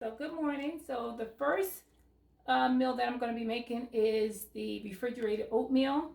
So good morning. So the first meal that I'm going to be making is the refrigerated oatmeal.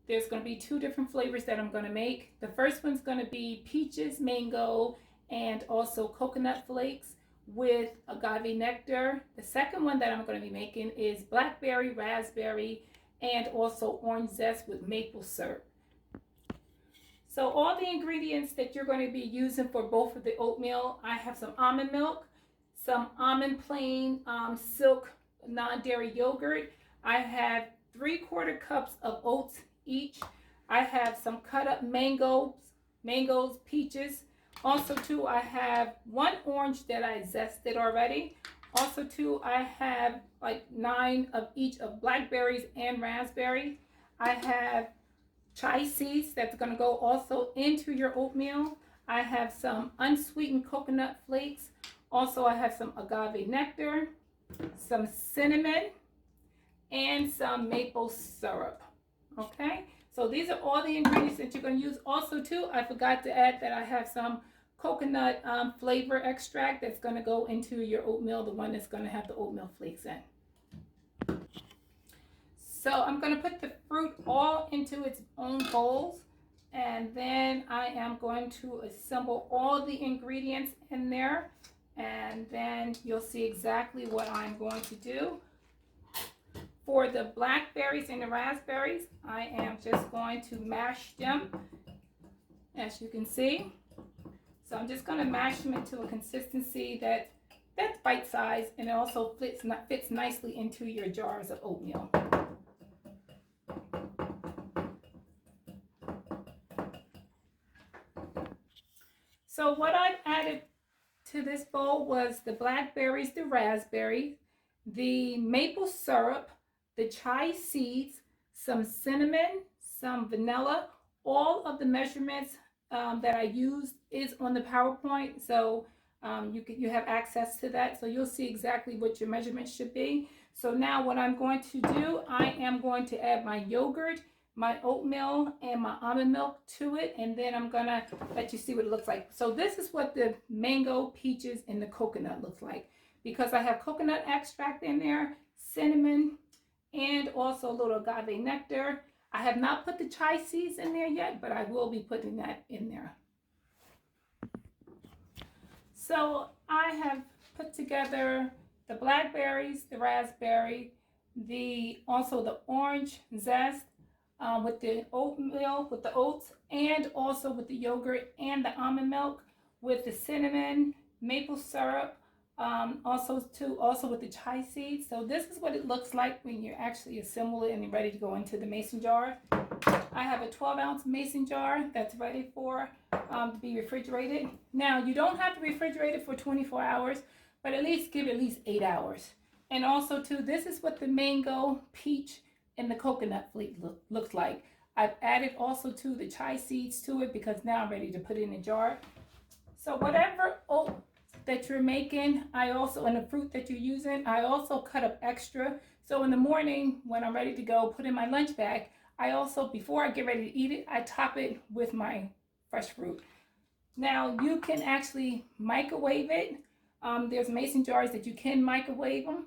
There's going to be two different flavors that I'm going to make. The first one's going to be peaches, mango, and also coconut flakes with agave nectar. The second one that I'm going to be making is blackberry, raspberry, and also orange zest with maple syrup. So all the ingredients that you're going to be using for both of the oatmeal, I have some almond milk, some almond plain silk non-dairy yogurt. I have 3/4 cups of oats each. I have some cut up mangoes, peaches. Also too, I have one orange that I zested already. Also too, I have like 9 of each of blackberries and raspberry. I have chai seeds that's going to go also into your oatmeal. I have some unsweetened coconut flakes. Also, I have some agave nectar, some cinnamon, and some maple syrup. Okay, so these are all the ingredients that you're going to use. Also, too, I forgot to add that I have some coconut flavor extract that's going to go into your oatmeal, the one that's going to have the oatmeal flakes in. So I'm going to put the fruit all into its own bowls, and then I am going to assemble all the ingredients in there, and then you'll see exactly what I'm going to do. For the blackberries and the raspberries, I am just going to mash them, as you can see. So I'm just going to mash them into a consistency that's bite-sized, and it also fits nicely into your jars of oatmeal. So what I've added to this bowl was the blackberries, the raspberry, the maple syrup, the chai seeds, some cinnamon, some vanilla. All of the measurements that I used is on the PowerPoint, so you have access to that. So you'll see exactly what your measurements should be. So now what I'm going to do, I am going to add my yogurt, my oatmeal, and my almond milk to it, and then I'm gonna let you see what it looks like. So this is what the mango, peaches, and the coconut looks like, because I have coconut extract in there, cinnamon, and also a little agave nectar. I have not put the chai seeds in there yet, but I will be putting that in there. So I have put together the blackberries, the raspberry, also the orange zest, with the oatmeal, with the oats, and also with the yogurt and the almond milk, with the cinnamon, maple syrup, also with the chai seeds. So this is what it looks like when you actually assemble it and you're ready to go into the mason jar. I have a 12-ounce mason jar that's ready for to be refrigerated. Now, you don't have to refrigerate it for 24 hours, but at least give it at least 8 hours. And also too, this is what the mango, peach, and the coconut flake looks like. I've added also to the chai seeds to it because now I'm ready to put it in a jar. So whatever oat that you're making, and the fruit that you're using, I also cut up extra. So in the morning when I'm ready to go put in my lunch bag, I also, before I get ready to eat it, I top it with my fresh fruit. Now you can actually microwave it. There's mason jars that you can microwave them.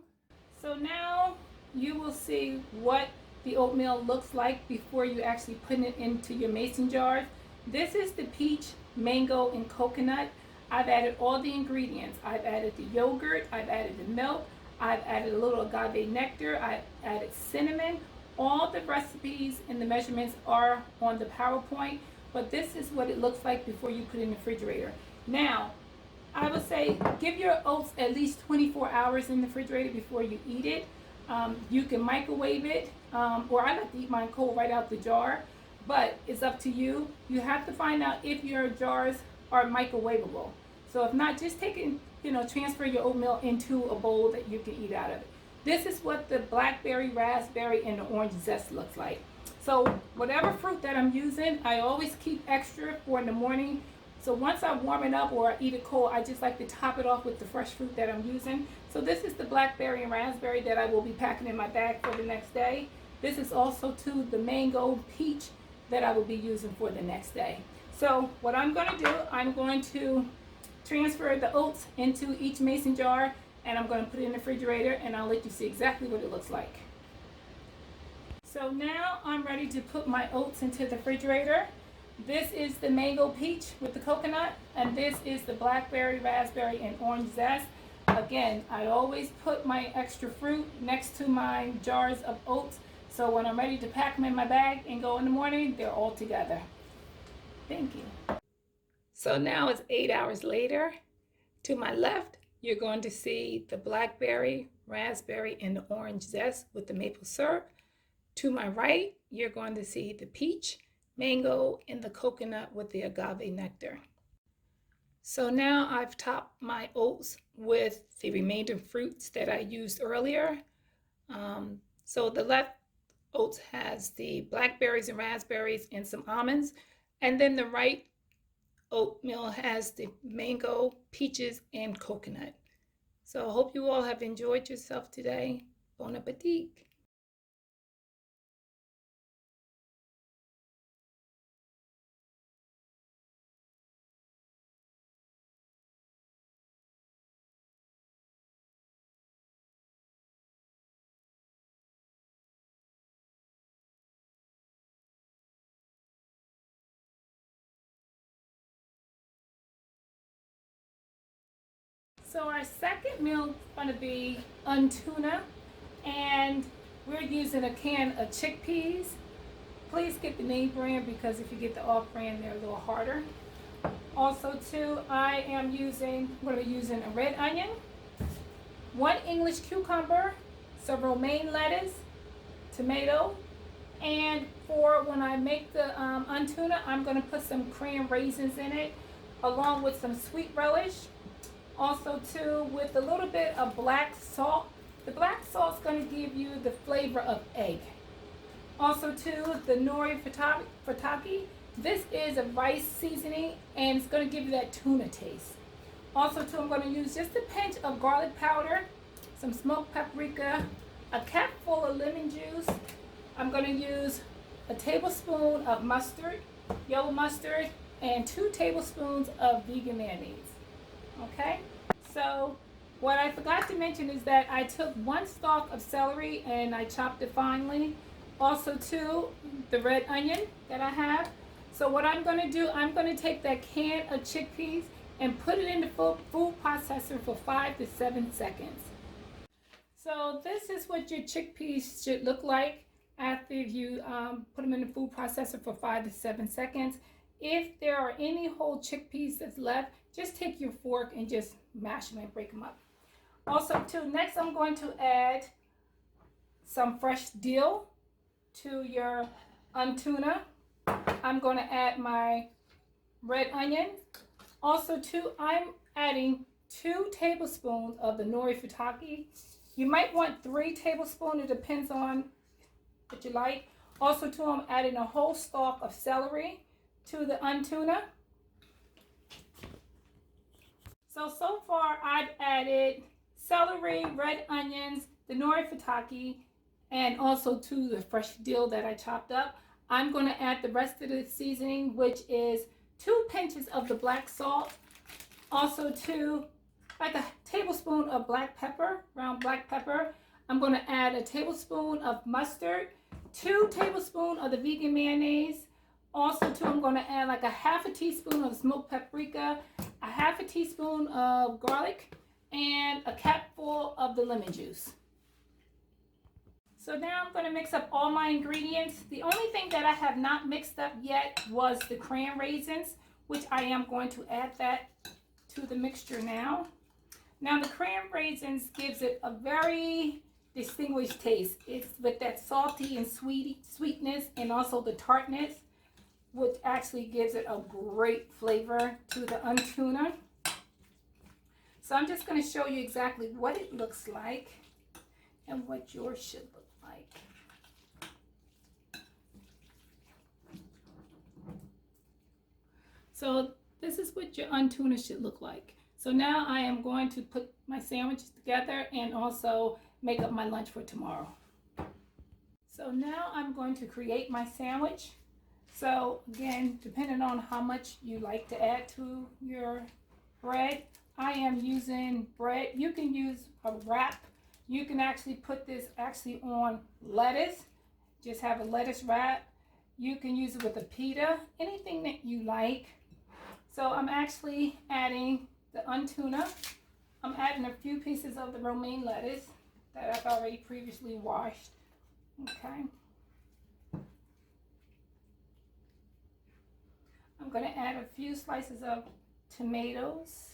So now you will see what the oatmeal looks like before you actually put it into your mason jars. This is the peach, mango, and coconut. I've added all the ingredients. I've added the yogurt, I've added the milk, I've added a little agave nectar, I've added cinnamon. All the recipes and the measurements are on the PowerPoint, but this is what it looks like before you put it in the refrigerator. Now, I would say give your oats at least 24 hours in the refrigerator before you eat it. You can microwave it, or I like to eat mine cold right out the jar, but it's up to you. You have to find out if your jars are microwavable. So if not, just take it, transfer your oatmeal into a bowl that you can eat out of it. This is what the blackberry, raspberry, and the orange zest looks like. So whatever fruit that I'm using, I always keep extra for in the morning. So once I warm it up or I eat it cold, I just like to top it off with the fresh fruit that I'm using. So this is the blackberry and raspberry that I will be packing in my bag for the next day. This is also too the mango, peach that I will be using for the next day. So what I'm going to do, I'm going to transfer the oats into each mason jar and I'm going to put it in the refrigerator, and I'll let you see exactly what it looks like. So now I'm ready to put my oats into the refrigerator. This is the mango peach with the coconut, and this is the blackberry, raspberry, and orange zest. Again, I always put my extra fruit next to my jars of oats, so when I'm ready to pack them in my bag and go in the morning, they're all together. Thank you. So now it's 8 hours later. To my left, you're going to see the blackberry, raspberry, and the orange zest with the maple syrup. To my right, you're going to see the peach, mango, and the coconut with the agave nectar. So now I've topped my oats with the remainder fruits that I used earlier. So the left oats has the blackberries and raspberries and some almonds, and then the right oatmeal has the mango, peaches, and coconut. So I hope you all have enjoyed yourself today. Bon appetit. So our second meal is going to be untuna, and we're using a can of chickpeas. Please get the name brand because if you get the off brand, they're a little harder. Also too, I'm going to be using a red onion, 1 English cucumber, some romaine lettuce, tomato, and for when I make the untuna, I'm going to put some cran raisins in it, along with some sweet relish. Also too, with a little bit of black salt. The black salt is going to give you the flavor of egg. Also too, the nori fritaki. This is a rice seasoning, and it's going to give you that tuna taste. Also too, I'm going to use just a pinch of garlic powder, some smoked paprika, a cap full of lemon juice. I'm going to use a tablespoon of mustard, yellow mustard, and 2 tablespoons of vegan mayonnaise. Okay, so what I forgot to mention is that I took 1 stalk of celery and I chopped it finely. Also too, the red onion that I have. So what I'm going to do, I'm going to take that can of chickpeas and put it in the food processor for 5 to 7 seconds. So this is what your chickpeas should look like after you put them in the food processor for 5 to 7 seconds. If there are any whole chickpeas that's left, just take your fork and just mash them and break them up. Also too, next I'm going to add some fresh dill to your untuna. I'm going to add my red onion. Also too, I'm adding 2 tablespoons of the nori fritaki. You might want 3 tablespoons, it depends on what you like. Also too, I'm adding a whole stalk of celery to the untuna. So far I've added celery, red onions, the nori fritaki, and also to the fresh dill that I chopped up. I'm going to add the rest of the seasoning, which is 2 pinches of the black salt, also to like a tablespoon of black pepper, ground black pepper. I'm going to add a tablespoon of mustard, 2 tablespoons of the vegan mayonnaise. Also too, I'm going to add like a half a teaspoon of smoked paprika, a half a teaspoon of garlic, and a capful of the lemon juice. So now I'm going to mix up all my ingredients. The only thing that I have not mixed up yet was the cran raisins, which I am going to add that to the mixture now. Now the cran raisins gives it a very distinguished taste. It's with that salty and sweetness and also the tartness, which actually gives it a great flavor to the untuna. So I'm just going to show you exactly what it looks like and what yours should look like. So this is what your untuna should look like. So now I am going to put my sandwiches together and also make up my lunch for tomorrow. So now I'm going to create my sandwich. So again, depending on how much you like to add to your bread, I am using bread. You can use a wrap. You can actually put this on lettuce. Just have a lettuce wrap. You can use it with a pita, anything that you like. So I'm actually adding the untuna. I'm adding a few pieces of the romaine lettuce that I've already previously washed. Okay. I'm going to add a few slices of tomatoes.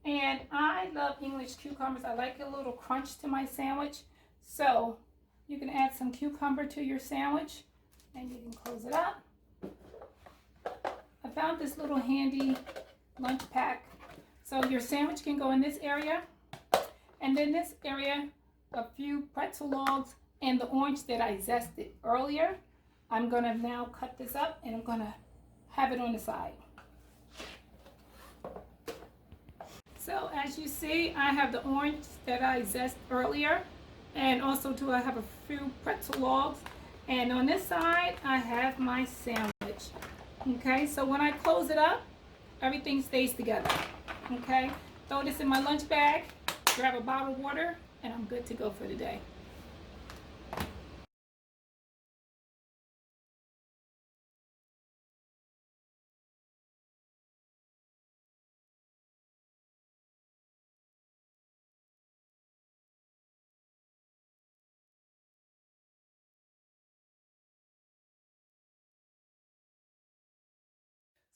And I love English cucumbers. I like a little crunch to my sandwich. So you can add some cucumber to your sandwich and you can close it up. I found this little handy lunch pack. So your sandwich can go in this area. And then this area, a few pretzel logs and the orange that I zested earlier. I'm going to now cut this up and I'm going to have it on the side. So as you see, I have the orange that I zested earlier, and also too I have a few pretzel logs, and on this side I have my sandwich. Okay, so when I close it up, everything stays together. Okay, throw this in my lunch bag, grab a bottle of water, and I'm good to go for the day.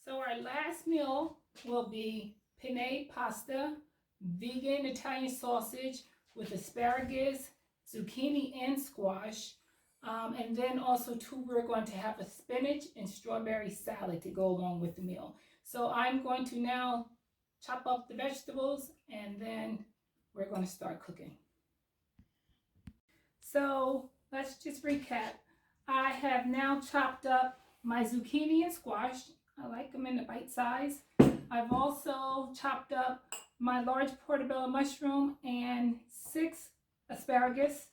So our last meal will be penne pasta, vegan Italian sausage with asparagus, zucchini and squash. And then also too, we're going to have a spinach and strawberry salad to go along with the meal. So I'm going to now chop up the vegetables and then we're going to start cooking. So let's just recap. I have now chopped up my zucchini and squash. I like them in the bite size. I've also chopped up my large portobello mushroom and 6 asparagus.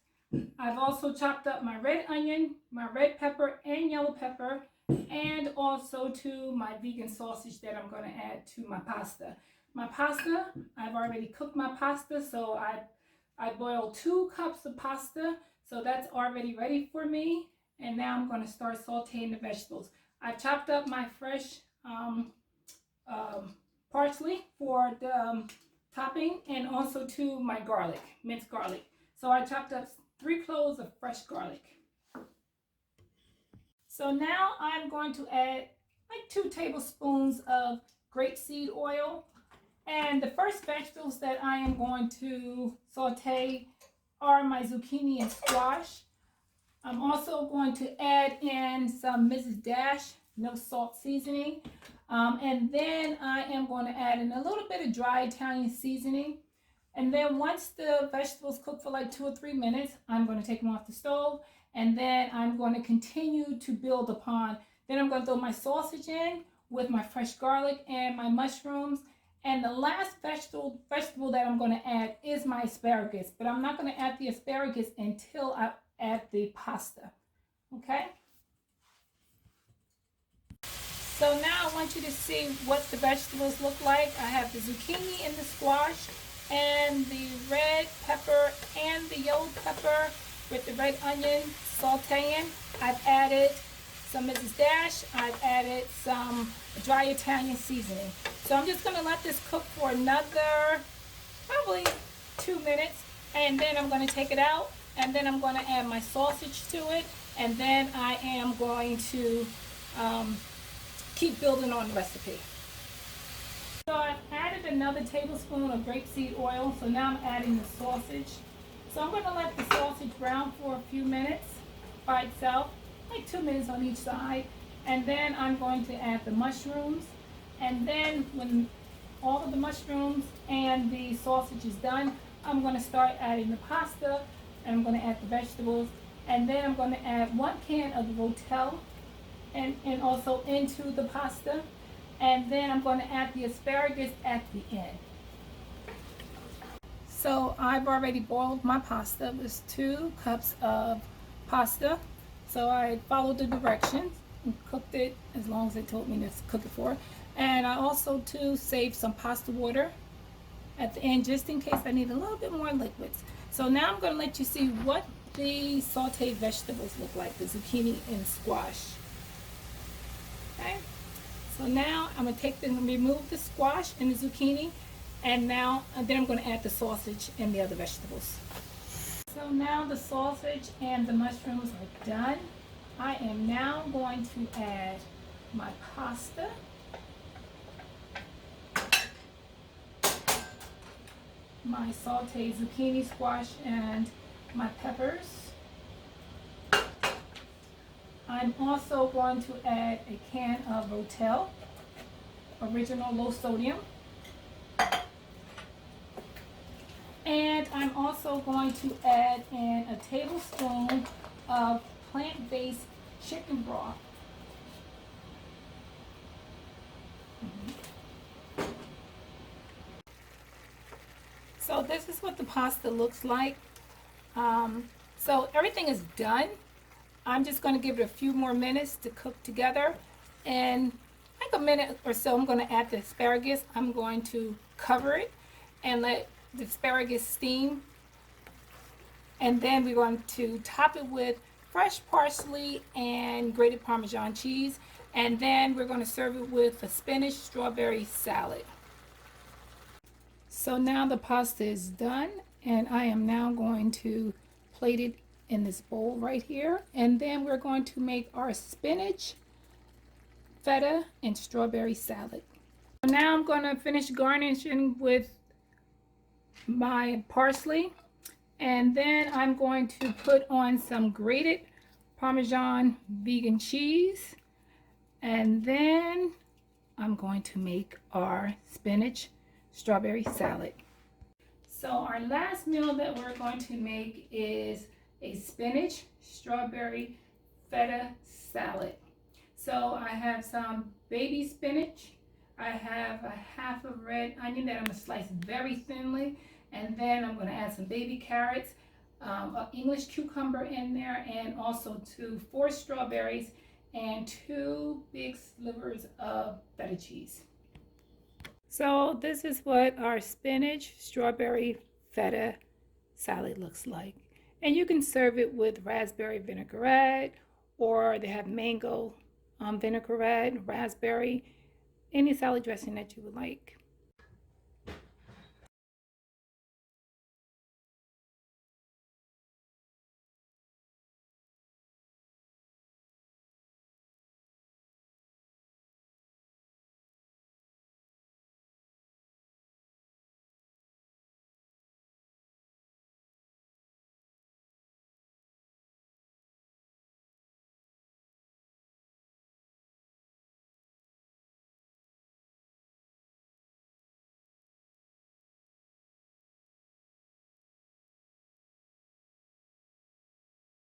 I've also chopped up my red onion, my red pepper and yellow pepper, and also to my vegan sausage that I'm going to add to my pasta. My pasta, I've already cooked my pasta, so I boiled 2 cups of pasta, so that's already ready for me. And now I'm going to start sauteing the vegetables. I chopped up my fresh parsley for the topping, and also to my garlic, minced garlic. So I chopped up 3 cloves of fresh garlic. So now I'm going to add like 2 tablespoons of grapeseed oil. And the first vegetables that I am going to saute are my zucchini and squash. I'm also going to add in some Mrs. Dash no salt seasoning. And then I am going to add in a little bit of dry Italian seasoning. And then once the vegetables cook for like 2 or 3 minutes, I'm going to take them off the stove. And then I'm going to continue to build upon. Then I'm going to throw my sausage in with my fresh garlic and my mushrooms. And the last vegetable that I'm going to add is my asparagus. But I'm not going to add the asparagus until I add the pasta. Okay? So now I want you to see what the vegetables look like. I have the zucchini and the squash and the red pepper and the yellow pepper with the red onion sauteing. I've added some Mrs. Dash. I've added some dry Italian seasoning. So I'm just going to let this cook for another probably 2 minutes, and then I'm going to take it out, and then I'm going to add my sausage to it, and then I am going to keep building on the recipe. So I've added another tablespoon of grapeseed oil, so now I'm adding the sausage. So I'm going to let the sausage brown for a few minutes by itself, like 2 minutes on each side, and then I'm going to add the mushrooms. And then when all of the mushrooms and the sausage is done, I'm going to start adding the pasta, and I'm going to add the vegetables, and then I'm going to add 1 can of the rotel and also into the pasta, and then I'm going to add the asparagus at the end. So I've already boiled my pasta. It was 2 cups of pasta. So I followed the directions and cooked it as long as they told me to cook it for. And I also too saved some pasta water at the end just in case I need a little bit more liquids. So now I'm going to let you see what the sauteed vegetables look like, the zucchini and squash. Okay, so now I'm going to remove the squash and the zucchini, and then I'm going to add the sausage and the other vegetables. So now the sausage and the mushrooms are done. I am now going to add my pasta, my sauteed zucchini, squash, and my peppers. I'm also going to add a can of Rotel, original low sodium. And I'm also going to add in a tablespoon of plant-based chicken broth. So this is what the pasta looks like. So everything is done. I'm just going to give it a few more minutes to cook together. And like a minute or so, I'm going to add the asparagus. I'm going to cover it and let the asparagus steam. And then we're going to top it with fresh parsley and grated Parmesan cheese. And then we're going to serve it with a spinach strawberry salad. So now the pasta is done, and I am now going to plate it in this bowl right here. And then we're going to make our spinach, feta, and strawberry salad. So now I'm going to finish garnishing with my parsley, and then I'm going to put on some grated Parmesan vegan cheese, and then I'm going to make our spinach strawberry salad. So our last meal that we're going to make is a spinach strawberry feta salad. So I have some baby spinach. I have a half a red onion that I'm going to slice very thinly, and then I'm going to add some baby carrots, an English cucumber in there, and also 4 strawberries and 2 big slivers of feta cheese. So this is what our spinach strawberry feta salad looks like. And you can serve it with raspberry vinaigrette, or they have mango vinaigrette, raspberry, any salad dressing that you would like.